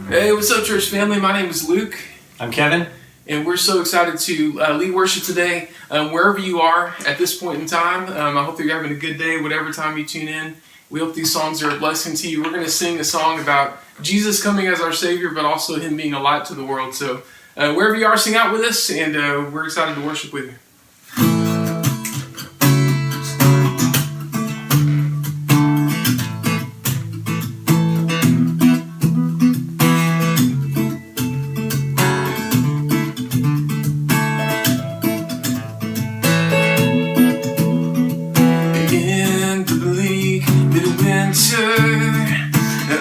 Hey, what's up, church family? My name is Luke. I'm Kevin. And we're so excited to lead worship today. Wherever you are at this point in time, I hope you're having a good day, whatever time you tune in. We hope these songs are a blessing to you. We're going to sing a song about Jesus coming as our Savior, but also Him being a light to the world. So wherever you are, sing out with us, and we're excited to worship with you.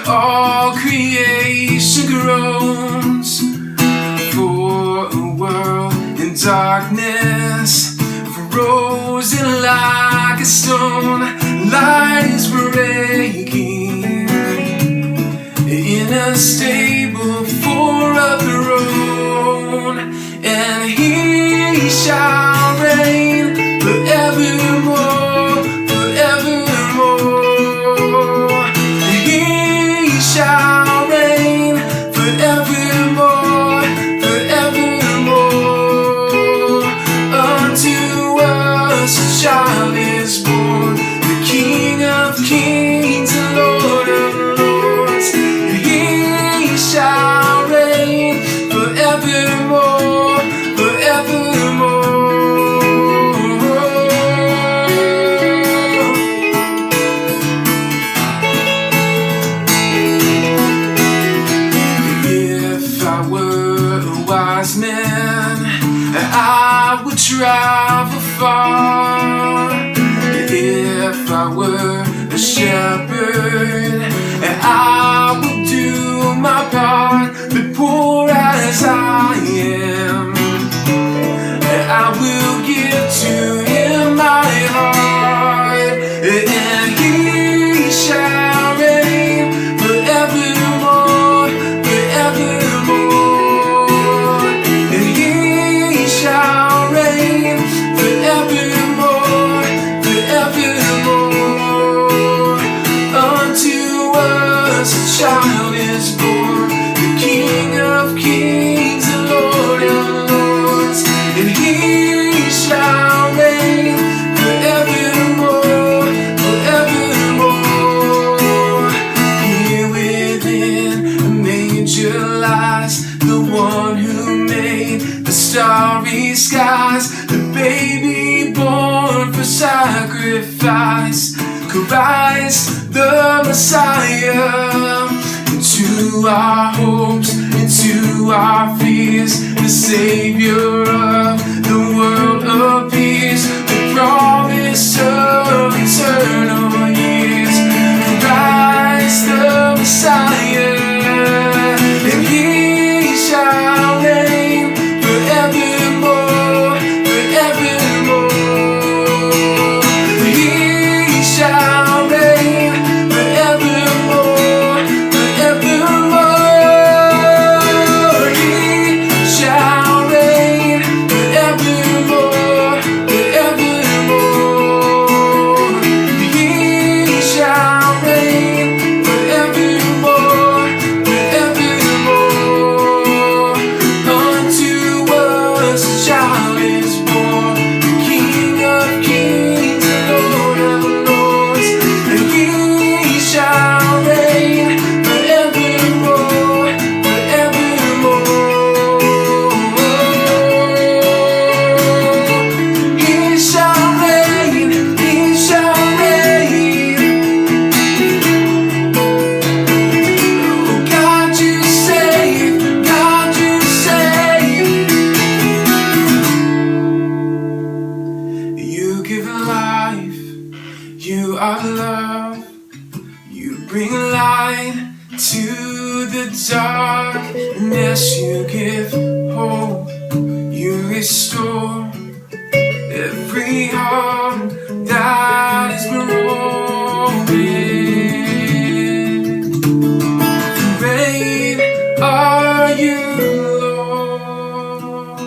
All creation groans for a world in darkness, frozen like a stone. Light is breaking in a stable for a throne, and He shall reign forevermore, forevermore. Shall reign forevermore, forevermore. Unto us a child is born, the King of kings and Lord of lords. He shall reign forevermore, forevermore. I would travel far. If I were a shepherd, I would do my part. But poor as I am, I will give to Him my heart, and He shall reign forevermore, forevermore. Shall reign forevermore, forevermore. Unto us a child is born, the King of kings and Lord of lords, and He shall reign forevermore, forevermore. Here within a manger lies the one who made the starry skies, the baby born for sacrifice, Christ the Messiah. Into our hopes, into our fears, the Savior of the world appears, the promise of eternal years, Christ the Messiah, and He shall reign forevermore, forevermore. He shall reign forevermore, forevermore. He shall reign forevermore, forevermore. He shall reign forevermore, forevermore. Unto us a child is born, the King of kings and Lord of lords, and He shall reign forevermore, forevermore. He shall reign, He shall reign. Oh God, you save, God, you save. You give life, you are love, you bring light to the darkness, you give hope, you restore every heart that is broken. Great are you, Lord.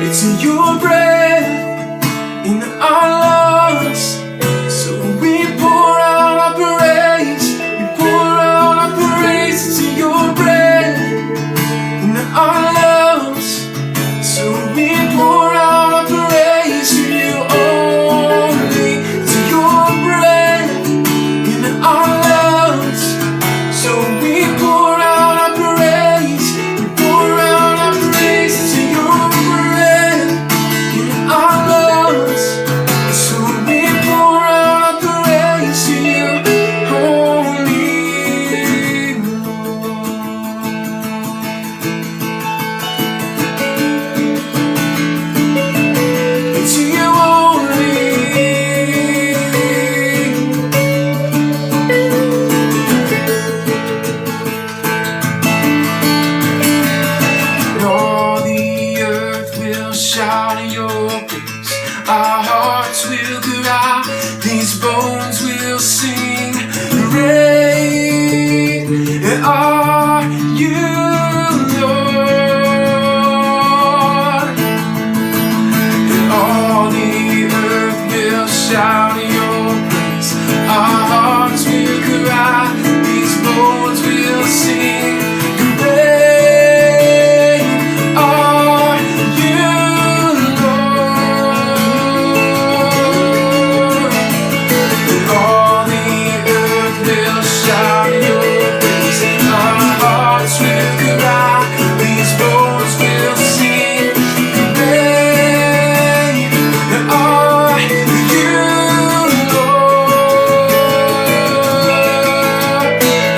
It's your breath in our lungs, so we pour out our praise, we pour out our praise to are you, Lord. And all the earth will shout your praise. Our hearts will cry, these bones will sing. Great are you, Lord. And all the earth will shout your praise. Our hearts will cry, these bones will sing. Great are you, Lord.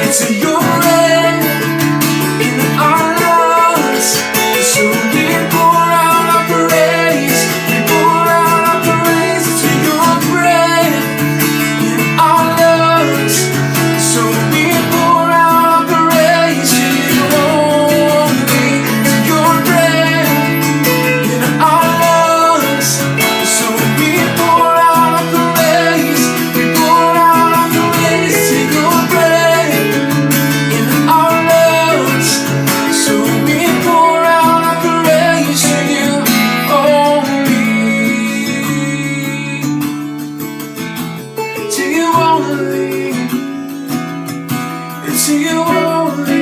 It's your name in our lungs, so we pour out our praise. We pour out our praise to your breath in our lungs, so we pour out our praise to you only. To your breath in our lungs, so we pour out our praise. We pour out our praise to your breath in our lungs, so we pour out our praise to you only. To you only. To you only.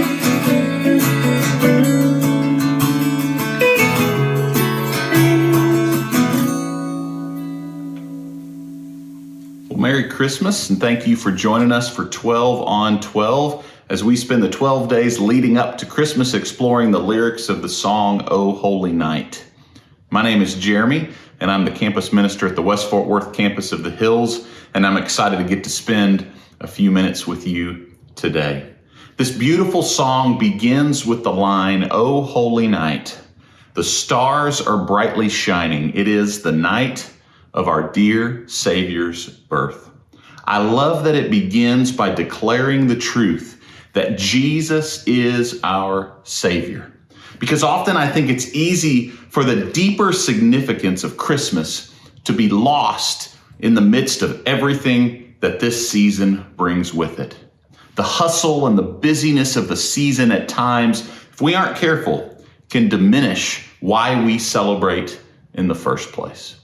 Well, Merry Christmas, and thank you for joining us for 12 on 12 as we spend the 12 days leading up to Christmas exploring the lyrics of the song, O Holy Night. My name is Jeremy, and I'm the campus minister at the West Fort Worth campus of the Hills, and I'm excited to get to spend a few minutes with you today. This beautiful song begins with the line, O Holy Night. The stars are brightly shining. It is the night of our dear Savior's birth. I love that it begins by declaring the truth that Jesus is our Savior. Because often I think it's easy for the deeper significance of Christmas to be lost in the midst of everything that this season brings with it. The hustle and the busyness of the season at times, if we aren't careful, can diminish why we celebrate in the first place.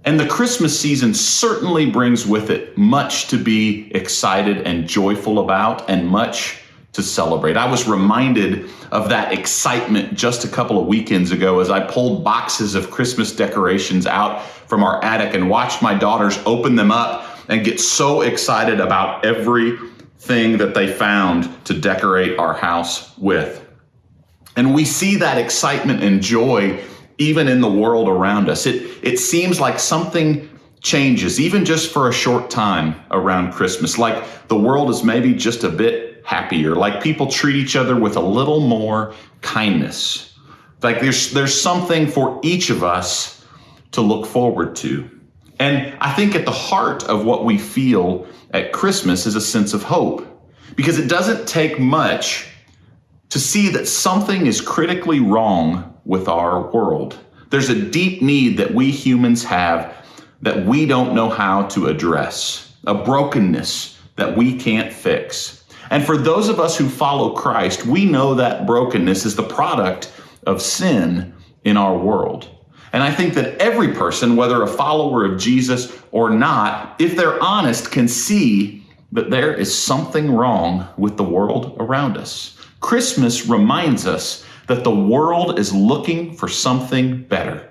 And the Christmas season certainly brings with it much to be excited and joyful about, and much to celebrate. I was reminded of that excitement just a couple of weekends ago as I pulled boxes of Christmas decorations out from our attic and watched my daughters open them up and get so excited about everything that they found to decorate our house with. And we see that excitement and joy even in the world around us. It seems like something changes, even just for a short time around Christmas, like the world is maybe just a bit happier, like people treat each other with a little more kindness. Like there's something for each of us to look forward to. And I think at the heart of what we feel at Christmas is a sense of hope, because it doesn't take much to see that something is critically wrong with our world. There's a deep need that we humans have that we don't know how to address, a brokenness that we can't fix. And for those of us who follow Christ, we know that brokenness is the product of sin in our world. And I think that every person, whether a follower of Jesus or not, if they're honest, can see that there is something wrong with the world around us. Christmas reminds us that the world is looking for something better,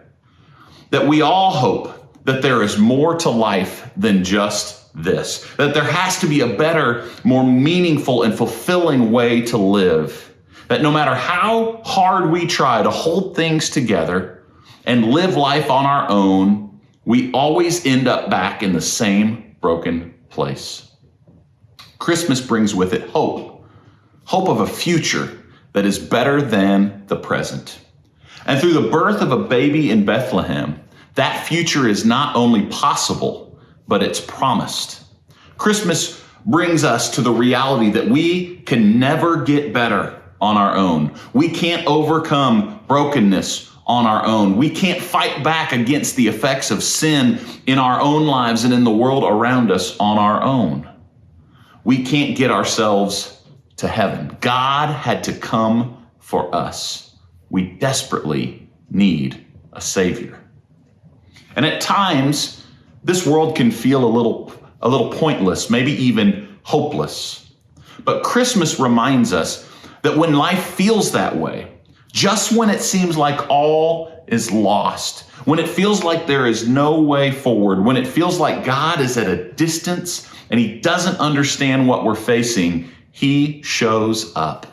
that we all hope that there is more to life than just this, that there has to be a better, more meaningful and fulfilling way to live, that no matter how hard we try to hold things together and live life on our own, we always end up back in the same broken place. Christmas brings with it hope of a future that is better than the present. And through the birth of a baby in Bethlehem, that future is not only possible, but it's promised. Christmas brings us to the reality that we can never get better on our own. We can't overcome brokenness on our own. We can't fight back against the effects of sin in our own lives and in the world around us on our own. We can't get ourselves to heaven. God had to come for us. We desperately need a Savior. And at times, this world can feel a little pointless, maybe even hopeless. But Christmas reminds us that when life feels that way, just when it seems like all is lost, when it feels like there is no way forward, when it feels like God is at a distance and he doesn't understand what we're facing, he shows up.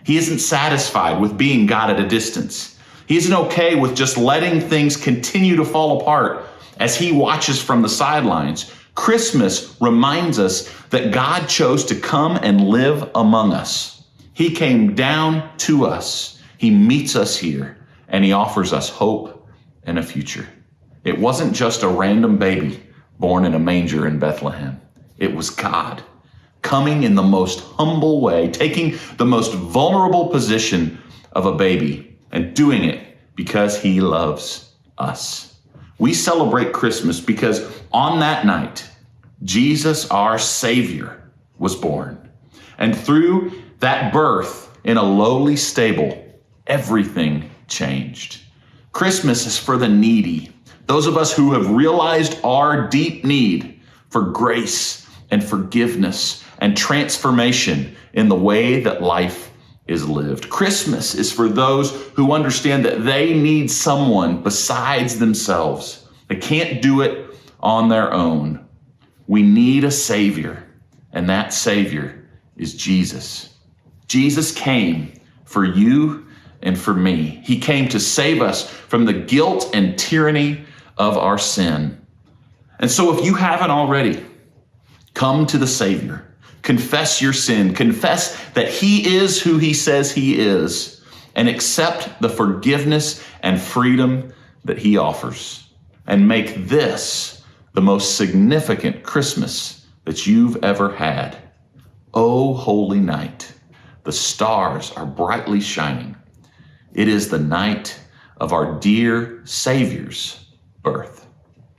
He isn't satisfied with being God at a distance. He isn't okay with just letting things continue to fall apart as he watches from the sidelines. Christmas reminds us that God chose to come and live among us. He came down to us. He meets us here, and he offers us hope and a future. It wasn't just a random baby born in a manger in Bethlehem. It was God coming in the most humble way, taking the most vulnerable position of a baby and doing it because he loves us. We celebrate Christmas because on that night, Jesus, our Savior, was born. And through that birth in a lowly stable, everything changed. Christmas is for the needy, those of us who have realized our deep need for grace and forgiveness and transformation in the way that life is lived. Christmas is for those who understand that they need someone besides themselves. They can't do it on their own. We need a Savior, and that Savior is Jesus. Jesus came for you and for me. He came to save us from the guilt and tyranny of our sin. And so if you haven't already, come to the Savior. Confess your sin. Confess that he is who he says he is, and accept the forgiveness and freedom that he offers. And make this the most significant Christmas that you've ever had. O holy night, the stars are brightly shining. It is the night of our dear Savior's birth.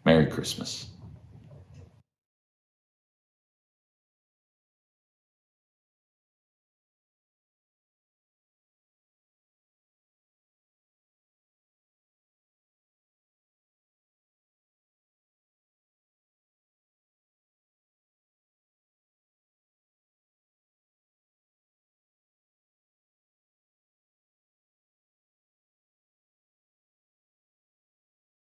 Merry Christmas.